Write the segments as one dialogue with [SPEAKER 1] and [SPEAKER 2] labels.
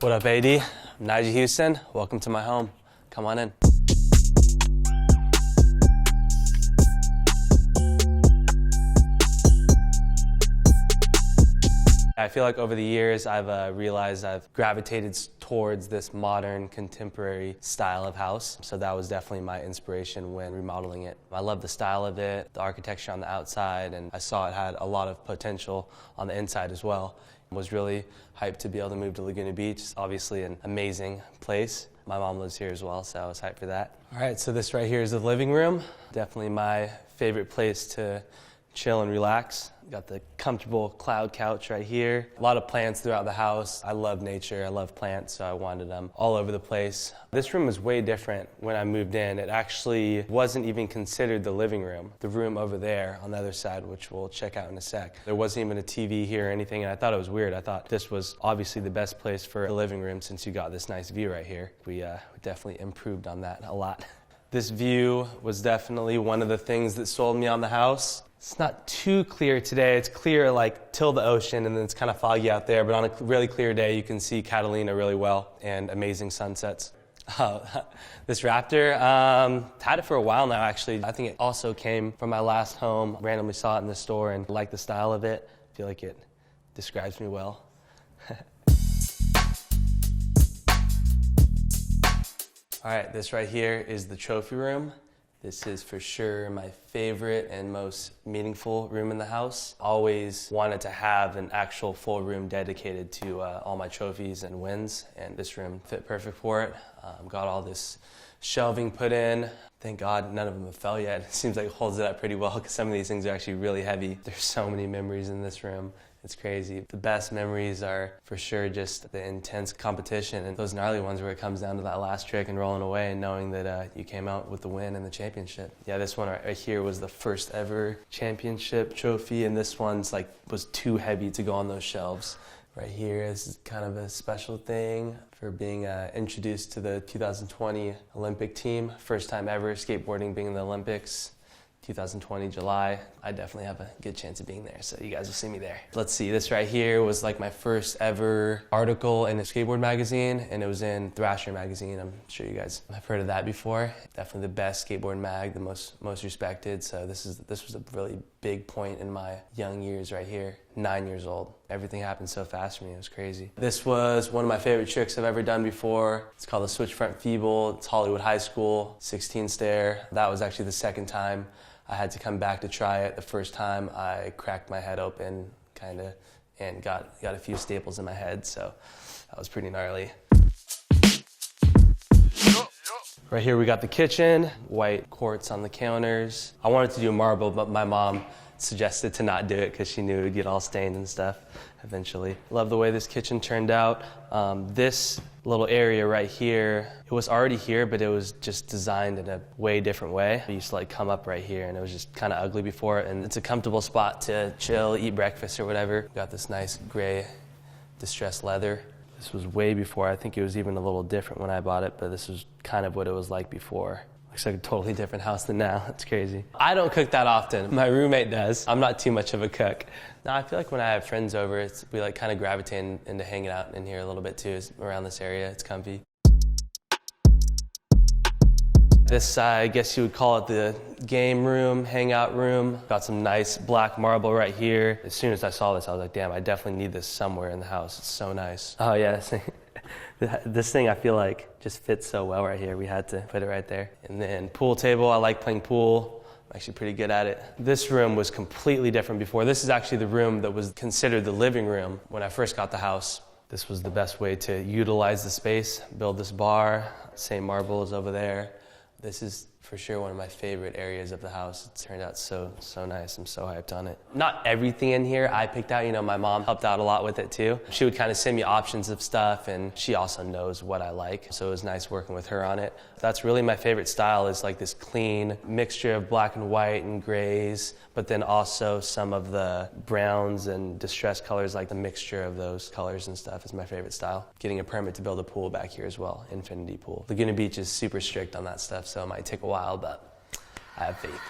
[SPEAKER 1] What up, AD? I'm Naija Houston. Welcome to my home. Come on in. I feel like over the years I've realized I've gravitated towards this modern, contemporary style of house. So that was definitely my inspiration when remodeling it. I love the style of it, the architecture on the outside, and I saw it had a lot of potential on the inside as well. I was really hyped to be able to move to Laguna Beach. It's obviously an amazing place. My mom lives here as well, so I was hyped for that. All right, so this right here is the living room. Definitely my favorite place to chill and relax. Got the comfortable cloud couch right here. A lot of plants throughout the house. I love nature, I love plants, so I wanted them all over the place. This room was way different when I moved in. It actually wasn't even considered the living room. The room over there on the other side, which we'll check out in a sec. There wasn't even a TV here or anything, and I thought it was weird. I thought this was obviously the best place for a living room since you got this nice view right here. We definitely improved on that a lot. This view was definitely one of the things that sold me on the house. It's not too clear today. It's clear like till the ocean, and then it's kind of foggy out there, but on a really clear day you can see Catalina really well and amazing sunsets. This Raptor, had it for a while now actually. I think it also came from my last home. Randomly saw it in the store and liked the style of it. I feel like it describes me well. All right, this right here is the trophy room. This is for sure my favorite and most meaningful room in the house. Always wanted to have an actual full room dedicated to all my trophies and wins, and this room fit perfect for it. Got all this shelving put in. Thank God none of them have fell yet. It seems like it holds it up pretty well because some of these things are actually really heavy. There's so many memories in this room. It's crazy. The best memories are for sure just the intense competition and those gnarly ones where it comes down to that last trick and rolling away and knowing that you came out with the win and the championship. Yeah, this one right here was the first ever championship trophy, and this one's was too heavy to go on those shelves. Right here is kind of a special thing for being introduced to the 2020 Olympic team. First time ever skateboarding being in the Olympics. 2020 July. I definitely have a good chance of being there, so you guys will see me there. Let's see, this right here was like my first ever article in a skateboard magazine, and it was in Thrasher magazine. I'm sure you guys have heard of that before. Definitely the best skateboard mag, the most respected. So this was a really big point in my young years right here. 9 years old. Everything happened so fast for me, it was crazy. This was one of my favorite tricks I've ever done before. It's called the switch front feeble. It's Hollywood High School, 16 stair. That was actually the second time I had to come back to try it. The first time I cracked my head open, kinda, and got a few staples in my head, so that was pretty gnarly. Right here we got the kitchen, white quartz on the counters. I wanted to do marble, but my mom suggested to not do it because she knew it would get all stained and stuff eventually. Love the way this kitchen turned out. This little area right here, it was already here, but it was just designed in a way different way. I used to come up right here, and it was just kind of ugly before, and it's a comfortable spot to chill, eat breakfast or whatever. Got this nice gray distressed leather. This was way before. I think it was even a little different when I bought it, but this was kind of what it was like before. Looks like a totally different house than now. It's crazy. I don't cook that often. My roommate does. I'm not too much of a cook. No, I feel like when I have friends over, we kind of gravitate into hanging out in here a little bit too, around this area. It's comfy. This, I guess you would call it the game room, hangout room. Got some nice black marble right here. As soon as I saw this, I was like, damn, I definitely need this somewhere in the house. It's so nice. Oh yeah, this thing I feel like just fits so well right here. We had to put it right there. And then pool table, I like playing pool. I'm actually pretty good at it. This room was completely different before. This is actually the room that was considered the living room when I first got the house. This was the best way to utilize the space, build this bar, same marble as over there. This is for sure one of my favorite areas of the house. It turned out so nice. I'm so hyped on it. Not everything in here I picked out. You know, my mom helped out a lot with it too. She would kind of send me options of stuff, and she also knows what I like. So it was nice working with her on it. That's really my favorite style, is like this clean mixture of black and white and grays, but then also some of the browns and distressed colors, like the mixture of those colors and stuff is my favorite style. Getting a permit to build a pool back here as well, infinity pool. Laguna Beach is super strict on that stuff, so it might take a while, but I have faith.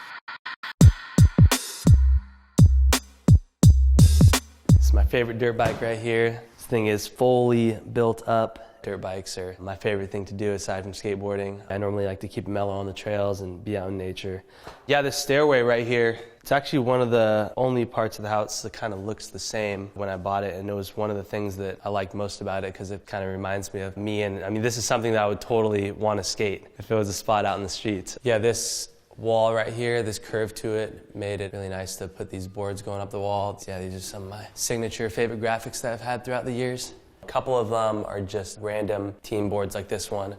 [SPEAKER 1] This is my favorite dirt bike right here. It's thing is fully built up. Dirt bikes are my favorite thing to do aside from skateboarding. I normally like to keep it mellow on the trails and be out in nature. Yeah, this stairway right here, it's actually one of the only parts of the house that kind of looks the same when I bought it, and it was one of the things that I liked most about it because it kind of reminds me of me, and I mean, this is something that I would totally want to skate if it was a spot out in the streets. Yeah, this wall right here, this curve to it, made it really nice to put these boards going up the wall. Yeah, these are some of my signature favorite graphics that I've had throughout the years. A couple of them are just random team boards like this one,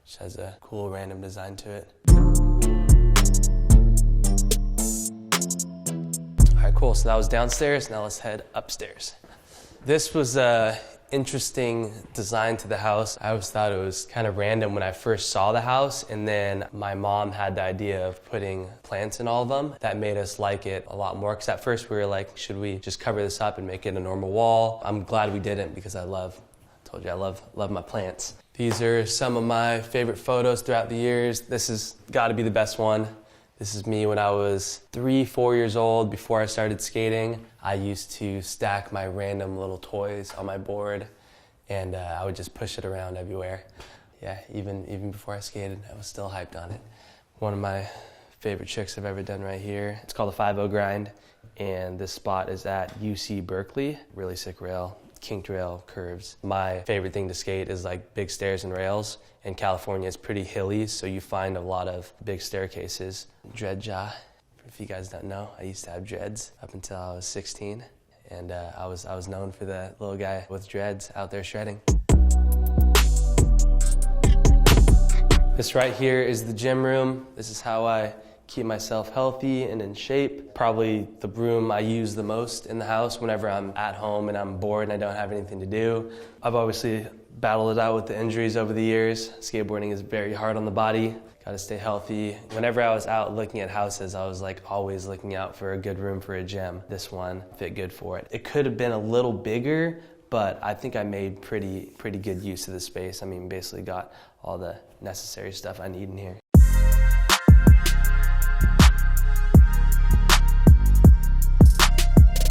[SPEAKER 1] which has a cool random design to it. All right, cool, so that was downstairs, now let's head upstairs. This was a interesting design to the house. I always thought it was kind of random when I first saw the house, and then my mom had the idea of putting plants in all of them. That made us like it a lot more, because at first we were like, should we just cover this up and make it a normal wall? I'm glad we didn't, because I told you I love my plants. These are some of my favorite photos throughout the years. This has got to be the best one. This is me when I was 3-4 years old, before I started skating. I used to stack my random little toys on my board, and I would just push it around everywhere. Yeah, even before I skated, I was still hyped on it. One of my favorite tricks I've ever done right here, it's called a 5-0 grind, and this spot is at UC Berkeley. Really sick rail, kinked rail, curves. My favorite thing to skate is like big stairs and rails. In California, it's pretty hilly, so you find a lot of big staircases. Dread jaw. If you guys don't know, I used to have dreads up until I was 16, and I was known for the little guy with dreads out there shredding. This right here is the gym room. This is how I keep myself healthy and in shape. Probably the room I use the most in the house whenever I'm at home and I'm bored and I don't have anything to do. I've obviously battled it out with the injuries over the years. Skateboarding is very hard on the body. Gotta stay healthy. Whenever I was out looking at houses, I was like always looking out for a good room for a gym. This one fit good for it. It could have been a little bigger, but I think I made pretty good use of the space. I mean, basically got all the necessary stuff I need in here.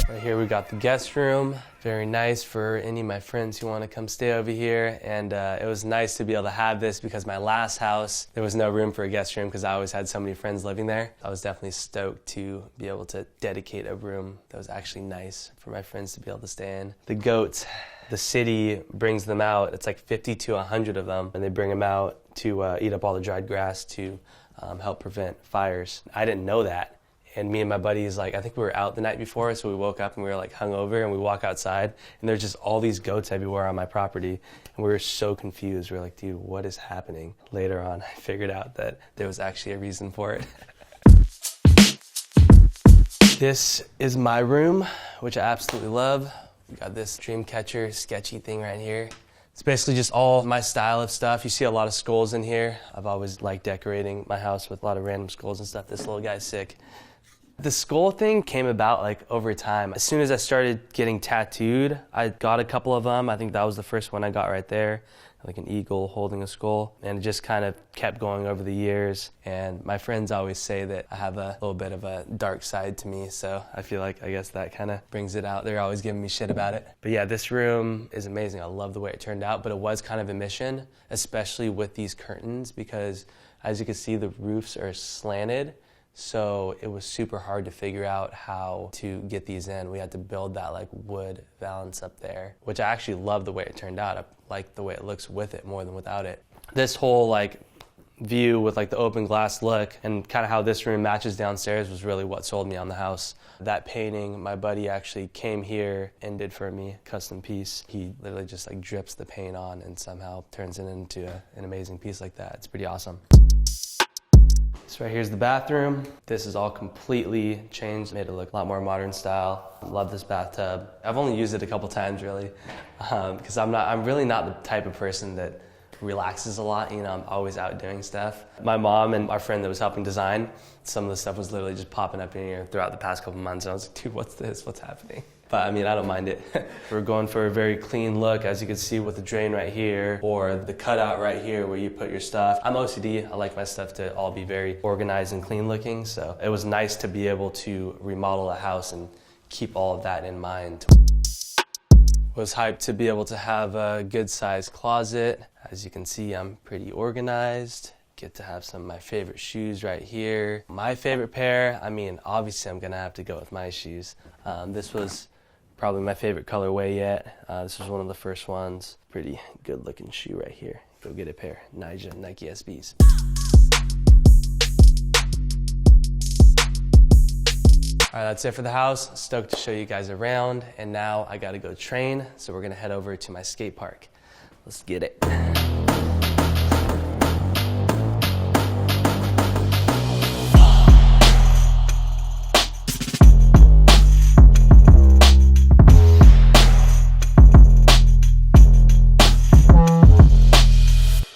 [SPEAKER 1] Right here we got the guest room. Very nice for any of my friends who want to come stay over here, and it was nice to be able to have this because my last house, there was no room for a guest room because I always had so many friends living there. I was definitely stoked to be able to dedicate a room that was actually nice for my friends to be able to stay in. The goats, the city brings them out. It's like 50 to 100 of them, and they bring them out to eat up all the dried grass to help prevent fires. I didn't know that. And me and my buddies, like, I think we were out the night before, so we woke up and we were like hungover, and we walk outside and there's just all these goats everywhere on my property, and we were so confused. We were like, dude, what is happening? Later on, I figured out that there was actually a reason for it. This is my room, which I absolutely love. We got this dream catcher sketchy thing right here. It's basically just all my style of stuff. You see a lot of skulls in here. I've always liked decorating my house with a lot of random skulls and stuff. This little guy's sick. The skull thing came about like over time. As soon as I started getting tattooed, I got a couple of them. I think that was the first one I got right there, like an eagle holding a skull. And it just kind of kept going over the years. And my friends always say that I have a little bit of a dark side to me, so I feel like I guess that kind of brings it out. They're always giving me shit about it. But yeah, this room is amazing. I love the way it turned out, but it was kind of a mission, especially with these curtains, because as you can see, the roofs are slanted. So it was super hard to figure out how to get these in. We had to build that like wood valance up there, which I actually love the way it turned out. I like the way it looks with it more than without it. This whole like view with like the open glass look and kind of how this room matches downstairs was really what sold me on the house. That painting, my buddy actually came here and did for me, custom piece. He literally just like drips the paint on and somehow turns it into an amazing piece like that. It's pretty awesome. So right here's the bathroom. This is all completely changed, made it look a lot more modern style. Love this bathtub. I've only used it a couple times really, because I'm really not the type of person that relaxes a lot. You know, I'm always out doing stuff. My mom and our friend that was helping design, some of the stuff was literally just popping up in here throughout the past couple months. And I was like, dude, what's this? What's happening? But I mean, I don't mind it. We're going for a very clean look, as you can see with the drain right here, or the cutout right here where you put your stuff. I'm OCD, I like my stuff to all be very organized and clean looking, so it was nice to be able to remodel a house and keep all of that in mind. Was hyped to be able to have a good sized closet. As you can see, I'm pretty organized. Get to have some of my favorite shoes right here. My favorite pair, I mean, obviously I'm gonna have to go with my shoes. This was probably my favorite colorway yet. This was one of the first ones. Pretty good looking shoe right here. Go get a pair. Naija Nike SBs. All right, that's it for the house. Stoked to show you guys around. And now I gotta go train. So we're gonna head over to my skate park. Let's get it.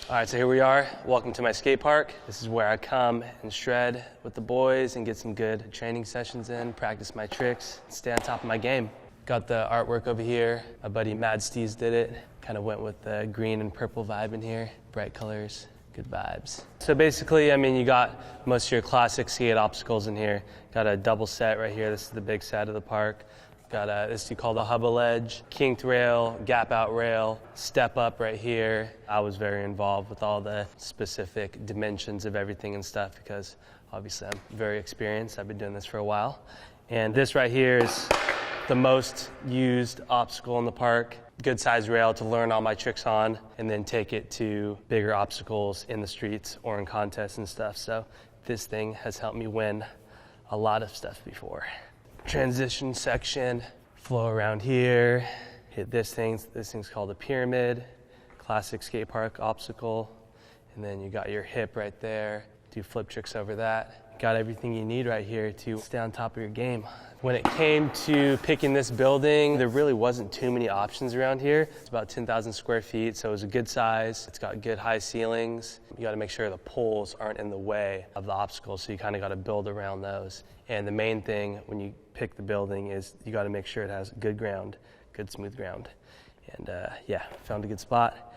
[SPEAKER 1] All right, so here we are. Welcome to my skate park. This is where I come and shred with the boys and get some good training sessions in, practice my tricks, stay on top of my game. Got the artwork over here. My buddy Mad Steez did it. Kind of went with the green and purple vibe in here. Bright colors, good vibes. So basically, I mean, you got most of your classic skate obstacles in here. Got a double set right here. This is the big set of the park. Got this you call the hubba ledge, kinked rail, gap out rail, step up right here. I was very involved with all the specific dimensions of everything and stuff because obviously I'm very experienced. I've been doing this for a while. And this right here is the most used obstacle in the park. Good size rail to learn all my tricks on and then take it to bigger obstacles in the streets or in contests and stuff. So this thing has helped me win a lot of stuff before. Transition section, flow around here, hit this thing's called a pyramid, classic skate park obstacle, and then you got your hip right there, do flip tricks over that. Got everything you need right here to stay on top of your game. When it came to picking this building, there really wasn't too many options around here. It's about 10,000 square feet, so it was a good size. It's got good high ceilings. You gotta make sure the poles aren't in the way of the obstacles, so you kinda gotta build around those. And the main thing when you pick the building is you gotta make sure it has good ground, good smooth ground. And yeah, found a good spot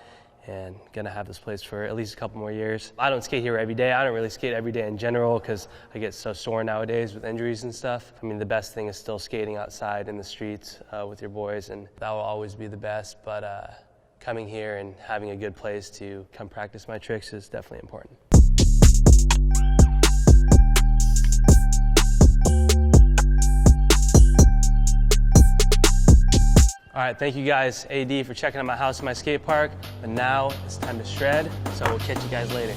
[SPEAKER 1] and gonna have this place for at least a couple more years. I don't skate here every day. I don't really skate every day in general because I get so sore nowadays with injuries and stuff. I mean, the best thing is still skating outside in the streets with your boys, and that will always be the best, but coming here and having a good place to come practice my tricks is definitely important. All right, thank you guys, AD, for checking out my house and my skate park. But now it's time to shred, so we'll catch you guys later.